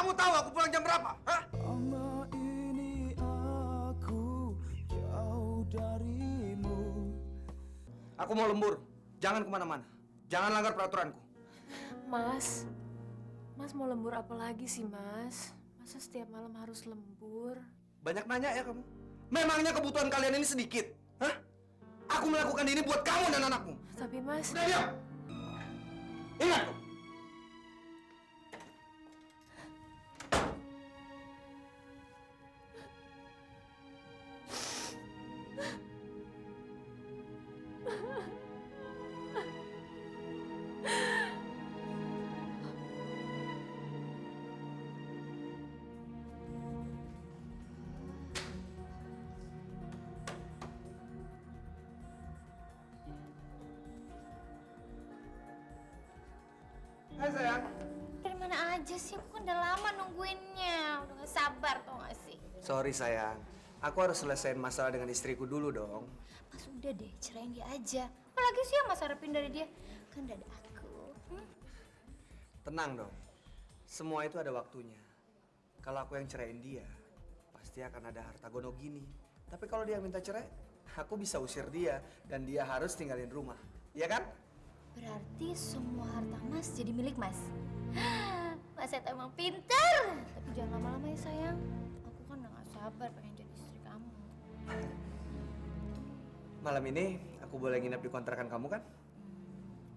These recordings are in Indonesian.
Kamu tahu aku pulang jam berapa? Hah? Lama ini aku jauh darimu. Aku mau lembur. Jangan kemana-mana. Jangan langgar peraturanku. Mas mau lembur apa lagi sih, Mas? Masa setiap malam harus lembur? Banyak nanya ya kamu. Memangnya kebutuhan kalian ini sedikit? Hah? Aku melakukan ini buat kamu dan anakmu. Tapi Mas... Sudah diam! Ingat tuh. Hai sayang. Dari mana aja sih? Aku kan udah lama nungguinnya. Udah gak sabar tau gak sih? Sorry sayang. Aku harus selesaiin masalah dengan istriku dulu dong. Mas udah deh, cerain dia aja. Apalagi sih yang Mas harapin dari dia? Kan udah ada aku. Tenang dong. Semua itu ada waktunya. Kalau aku yang ceraiin dia, pasti akan ada harta gono gini. Tapi kalau dia minta cerai, aku bisa usir dia dan dia harus tinggalin rumah. Iya kan? Berarti semua harta Mas jadi milik Mas. Mas Seto emang pintar. Tapi jangan lama-lama ya sayang. Aku kan udah gak sabar pengen jadi istri kamu. Malam ini aku boleh nginep di kontrakan kamu kan?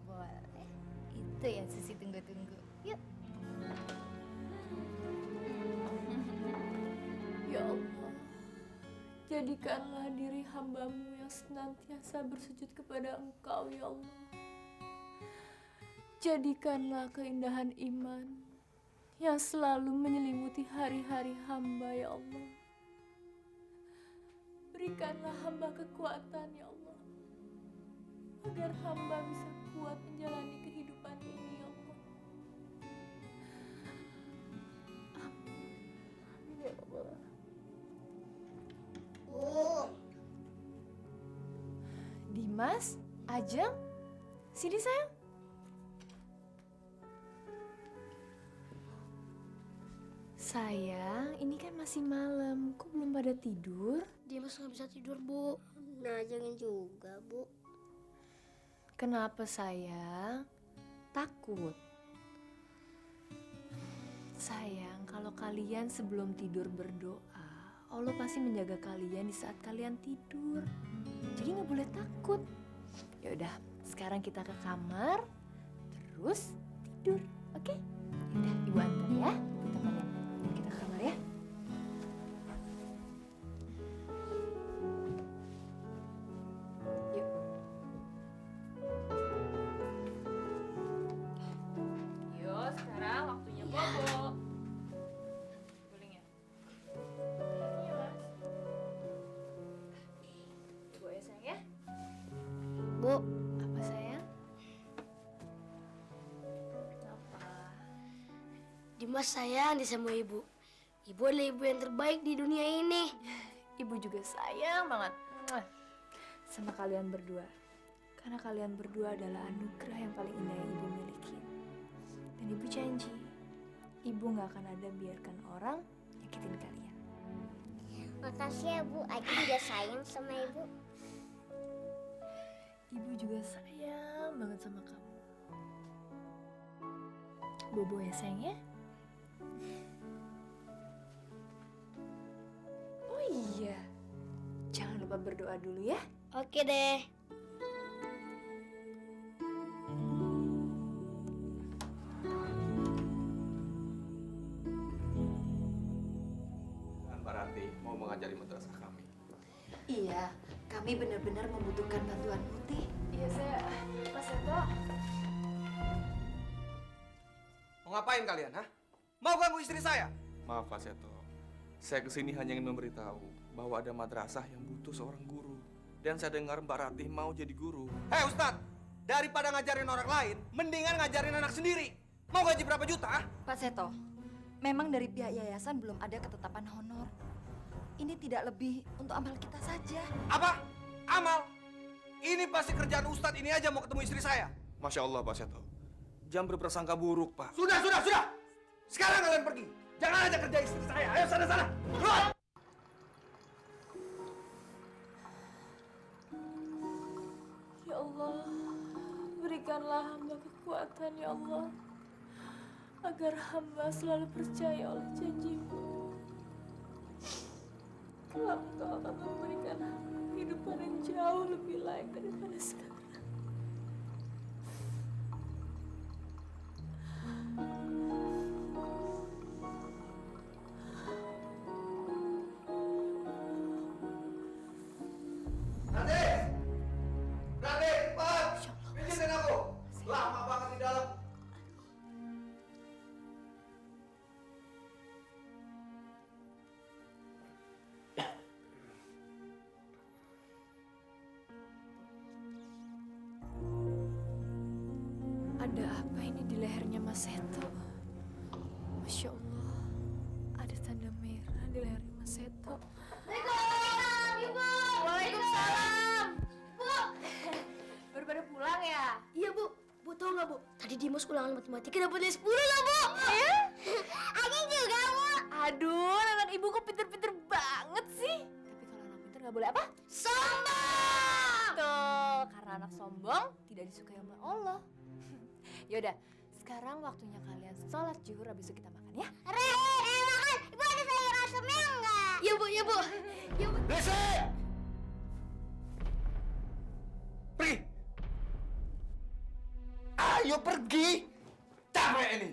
Boleh. Itu yang Sisi tunggu-tunggu. Yuk. Ya Allah, jadikanlah diri hamba-Mu yang senantiasa bersujud kepada Engkau, ya Allah. Jadikanlah keindahan iman yang selalu menyelimuti hari-hari hamba, ya Allah. Berikanlah hamba kekuatan, ya Allah, agar hamba bisa kuat menjalani kehidupan ini, ya Allah. Amin, ya Allah. Dimas, Ajeng, sini sayang. Sayang, ini kan masih malam. Kok belum pada tidur? Dimas nggak bisa tidur, Bu. Nah, jangan juga, Bu. Kenapa sayang? Takut? Sayang, kalau kalian sebelum tidur berdoa, Allah pasti menjaga kalian di saat kalian tidur. Jadi nggak boleh takut. Ya udah, sekarang kita ke kamar, terus tidur, oke? Udah, ibu antar ya. Kita temenin. Kita ke kamar ya. Yuk. Yuk, sekarang waktunya bobo. Guling ya? Iya, Mas. Bobo ya, sayang ya? Bu, Apa sayang? Apa? Dimas sayang sama Ibu. Ibu adalah ibu yang terbaik di dunia ini. Ibu juga sayang banget sama kalian berdua. Karena kalian berdua adalah anugerah yang paling indah yang ibu miliki. Dan ibu janji, ibu gak akan ada biarkan orang nyakitin kalian. Makasih ya, Bu. Aku juga sayang sama Ibu. Ibu juga sayang banget sama kamu. Bobo ya sayang ya? Oh iya, jangan lupa berdoa dulu ya. Oke deh. Mbak Ranti mau mengajari madrasah kami. Iya, kami benar-benar membutuhkan bantuan Putih. Iya saya, Mas Seto. Mau ngapain kalian, hah? Mau ganggu istri saya? Maaf Pak Seto, saya kesini hanya ingin memberitahu bahwa ada madrasah yang butuh seorang guru. Dan saya dengar Mbak Ratih mau jadi guru. Hei Ustadz, daripada ngajarin orang lain, mendingan ngajarin anak sendiri. Mau gaji berapa juta, ah? Pak Seto, memang dari pihak yayasan belum ada ketetapan honor. Ini tidak lebih untuk amal kita saja. Apa? Amal? Ini pasti kerjaan Ustadz ini aja mau ketemu istri saya. Masya Allah Pak Seto, jangan berprasangka buruk Pak. Sudah! Sekarang kalian pergi. Jangan aja kerja istri saya. Ayo sana. Keluar. Ya Allah, berikanlah hamba kekuatan ya Allah, agar hamba selalu percaya oleh janji-Mu. Kelak Engkau akan memberikan hamba kehidupan yang jauh lebih layak daripada sekarang. Berarti, cepat. Pijitin aku. Lama banget di dalam. Ada apa ini di lehernya Mas Seto? Masya Allah, ada tanda merah di lehernya Mas Seto. Waalaikumsalam, Ibu. Waalaikumsalam. Bu. Baru pada pulang ya? Iya bu, bu tau nggak bu? Tadi Dimas ulangan matematika dapat nilai 10 loh bu. Anjing juga, Bu. Aduh, anak ibu kok pinter-pinter banget sih. Tapi kalau anak pinter nggak boleh apa? Sombong. Tuh, karena anak sombong tidak disukai oleh Allah. Yaudah, sekarang waktunya kalian sholat zuhur, habis itu kita makan ya. Makan. Ibu ada sayur asemnya enggak? Iya bu, iya bu. Iya bu. Berisik! Pergi! Ayo pergi! Capek ini!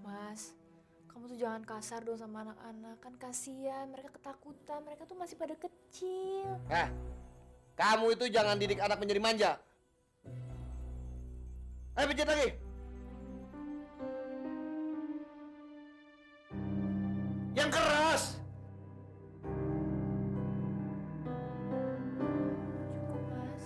Mas, kamu tuh jangan kasar dong sama anak-anak. Kan kasihan, mereka ketakutan. Mereka tuh masih pada kecil. Kamu itu jangan didik anak menjadi manja. Ayo pijit lagi. Yang keras. Cukup, Mas.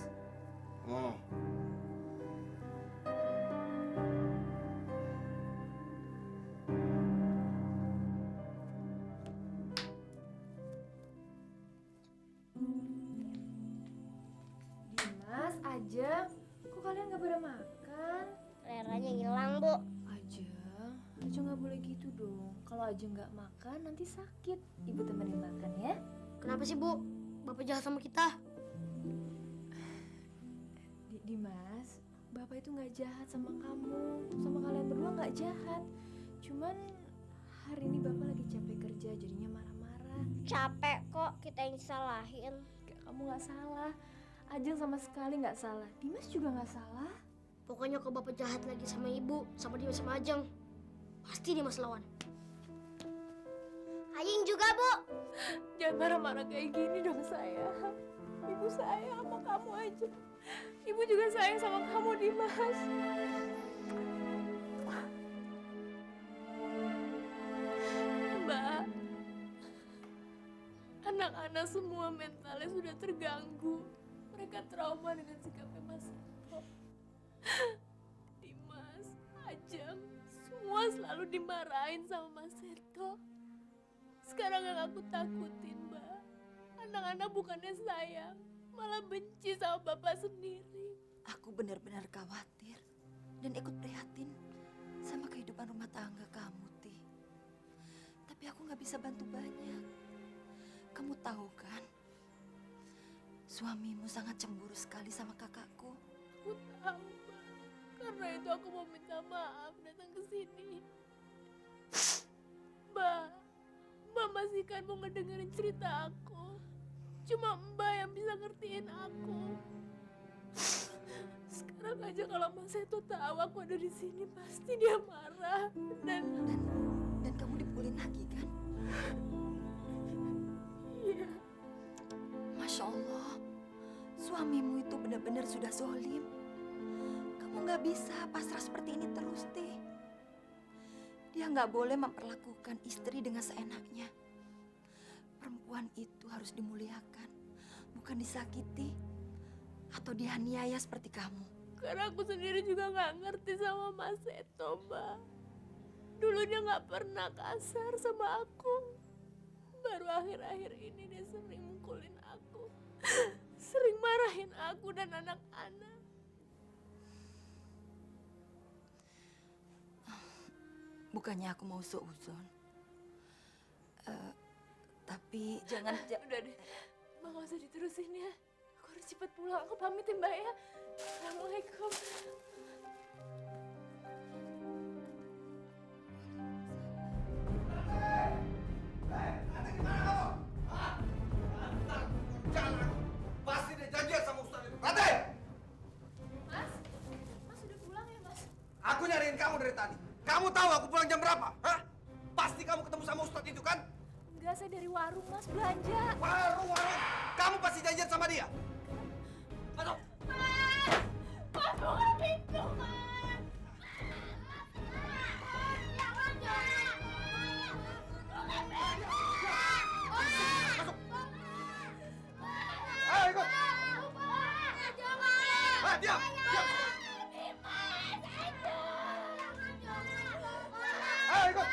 Dimas, Ajeng, kok kalian nggak pada makan? Leranya hilang, Bu. Ajeng nggak boleh gitu dong. Kalau Ajeng nggak makan, nanti sakit. Ibu temenin makan ya. Kenapa sih bu? Bapak jahat sama kita. Dimas, Bapak itu nggak jahat sama kamu. Sama kalian berdua nggak jahat. Cuman hari ini Bapak lagi capek kerja, jadinya marah-marah. Capek kok kita yang disalahin. Kamu nggak salah. Ajeng sama sekali nggak salah. Dimas juga nggak salah. Pokoknya kalau bapak jahat lagi sama ibu, sama dia sama Ajeng, pasti Dimas lawan. Anjing juga, Bu. Jangan marah-marah kayak gini dong sayang. Ibu sayang sama kamu aja. Ibu juga sayang sama kamu, Dimas. Mbak, anak-anak semua mentalnya sudah terganggu. Mereka trauma dengan sikapnya Mas Seto. Dimas, Ajeng, semua selalu dimarahin sama Mas Seto. Sekarang yang aku takutin, Mbak, anak-anak bukannya sayang, malah benci sama Bapak sendiri. Aku benar-benar khawatir dan ikut prihatin sama kehidupan rumah tangga kamu, Ti. Tapi aku nggak bisa bantu banyak. Kamu tahu kan, suamimu sangat cemburu sekali sama kakakku. Aku tahu, Mbak. Karena itu aku mau minta maaf datang ke sini. Mbak masih kan mau ngedengerin cerita aku. Cuma Mbak yang bisa ngertiin aku. Sekarang aja kalau Mas Seto tahu aku ada di sini, pasti dia marah. Dan kamu dipukulin lagi kan? Iya. Masya Allah, suamimu itu benar-benar sudah zolim. Kamu nggak bisa pasrah seperti ini terus, Ti. Dia nggak boleh memperlakukan istri dengan seenaknya. Perempuan itu harus dimuliakan, bukan disakiti atau dianiaya seperti kamu. Karena aku sendiri juga nggak ngerti sama Mas Seto, Mbak. Dulunya nggak pernah kasar sama aku. Baru akhir-akhir ini dia sering mukulin aku. Sering marahin aku dan anak-anak. Bukannya aku mau seuzon. Tapi jangan... Udah deh, Mbak nggak usah diterusin ya. Aku harus cepet pulang. Aku pamit ya Mbak ya. Assalamualaikum. Pasti dia janjian sama Ustadz itu. Rantai! Mas udah pulang ya Mas? Aku nyariin kamu dari tadi. Kamu tahu aku pulang jam berapa? Hah? Pasti kamu ketemu sama Ustadz itu kan? Enggak, saya dari warung Mas, belanja. Warung. Kamu pasti janjian sama dia. Masuk. Mas, buka pintu, Mas. Jangan, jangan. Buka pintu. Masuk. Ayo ikut. Jangan. Diam. Dimas, aduh. Jangan, jangan. Ayo ikut.